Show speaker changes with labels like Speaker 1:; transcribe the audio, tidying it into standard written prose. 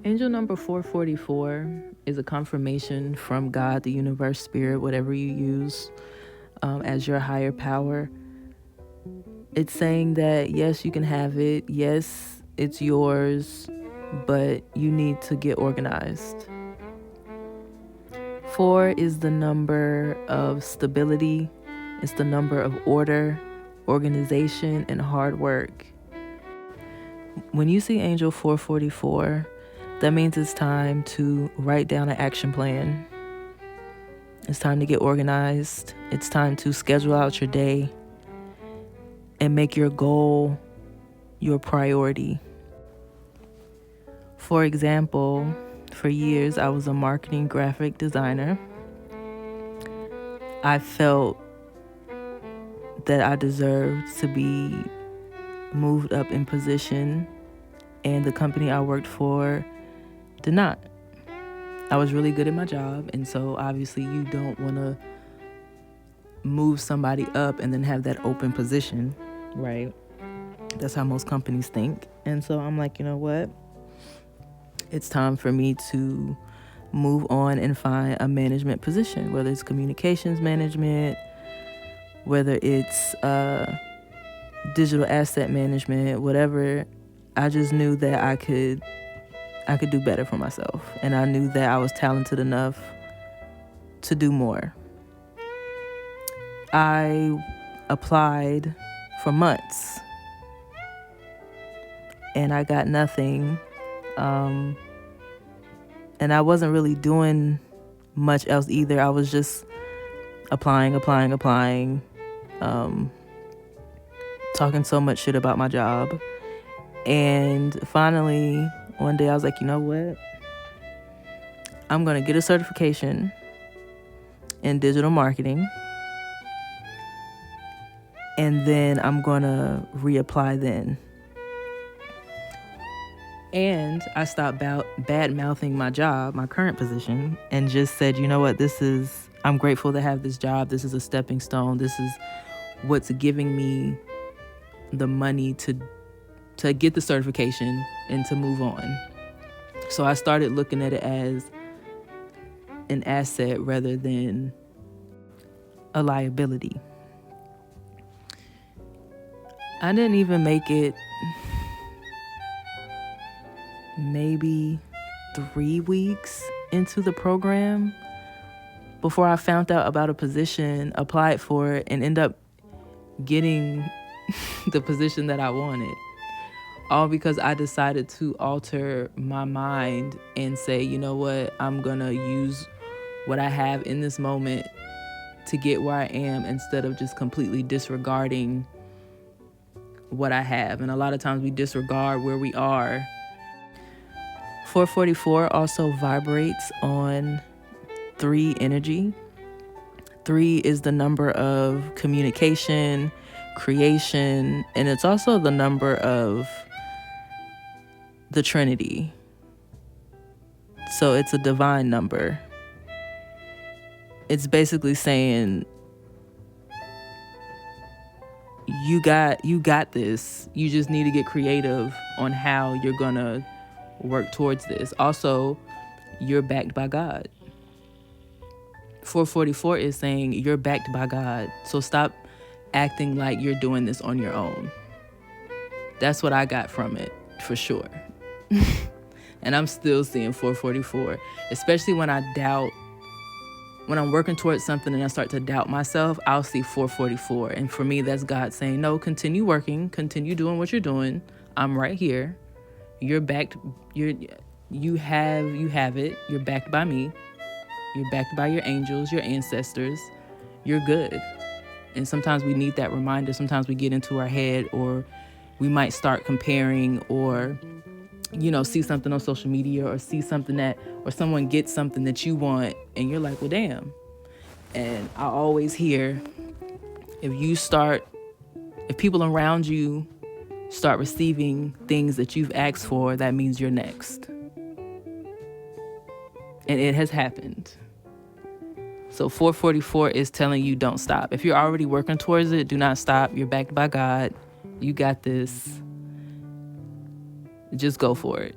Speaker 1: Angel number 444 is a confirmation from God, the universe, spirit, whatever you use as your higher power. It's saying that yes, you can have it. Yes, it's yours, but you need to get organized. 4 is the number of stability. It's the number of order, organization, and hard work. When you see Angel 444, that means it's time to write down an action plan. It's time to get organized. It's time to schedule out your day and make your goal your priority. For example, for years I was a marketing graphic designer. I felt that I deserved to be moved up in position, and the company I worked for did not. I was really good at my job, and so obviously you don't want to move somebody up and then have that open position, right? That's how most companies think. And so I'm like, you know what? It's time for me to move on and find a management position, whether it's communications management, whether it's digital asset management, whatever. I just knew that I could do better for myself, and I knew that I was talented enough to do more. I applied for months and I got nothing, and I wasn't really doing much else either. I was just applying, talking so much shit about my job. And finally, one day I was like, you know what? I'm going to get a certification in digital marketing, and then I'm going to reapply then. And I stopped bad-mouthing my job, my current position, and just said, you know what, I'm grateful to have this job. This is a stepping stone. This is what's giving me the money to get the certification and to move on. So I started looking at it as an asset rather than a liability. I didn't even make it maybe 3 weeks into the program before I found out about a position, applied for it, and ended up getting the position that I wanted. All because I decided to alter my mind and say, you know what, I'm gonna use what I have in this moment to get where I am, instead of just completely disregarding what I have. And a lot of times we disregard where we are. 444 also vibrates on 3 energy. 3 is the number of communication, creation, and it's also the number of the Trinity. So it's a divine number. It's basically saying you got this. You just need to get creative on how you're gonna work towards this. Also, you're backed by God. 444 is saying you're backed by God. So stop acting like you're doing this on your own. That's what I got from it, for sure. And I'm still seeing 444, especially when I'm working towards something and I start to doubt myself, I'll see 444. And for me, that's God saying, no, continue working, continue doing what you're doing. I'm right here. You're backed. You have it. You're backed by me. You're backed by your angels, your ancestors. You're good. And sometimes we need that reminder. Sometimes we get into our head, or we might start comparing, or see something on social media, or see something or someone gets something that you want, and you're like, well, damn. And I always hear, if people around you start receiving things that you've asked for, that means you're next. And it has happened. So 444 is telling you don't stop. If you're already working towards it, do not stop. You're backed by God. You got this. Just go for it.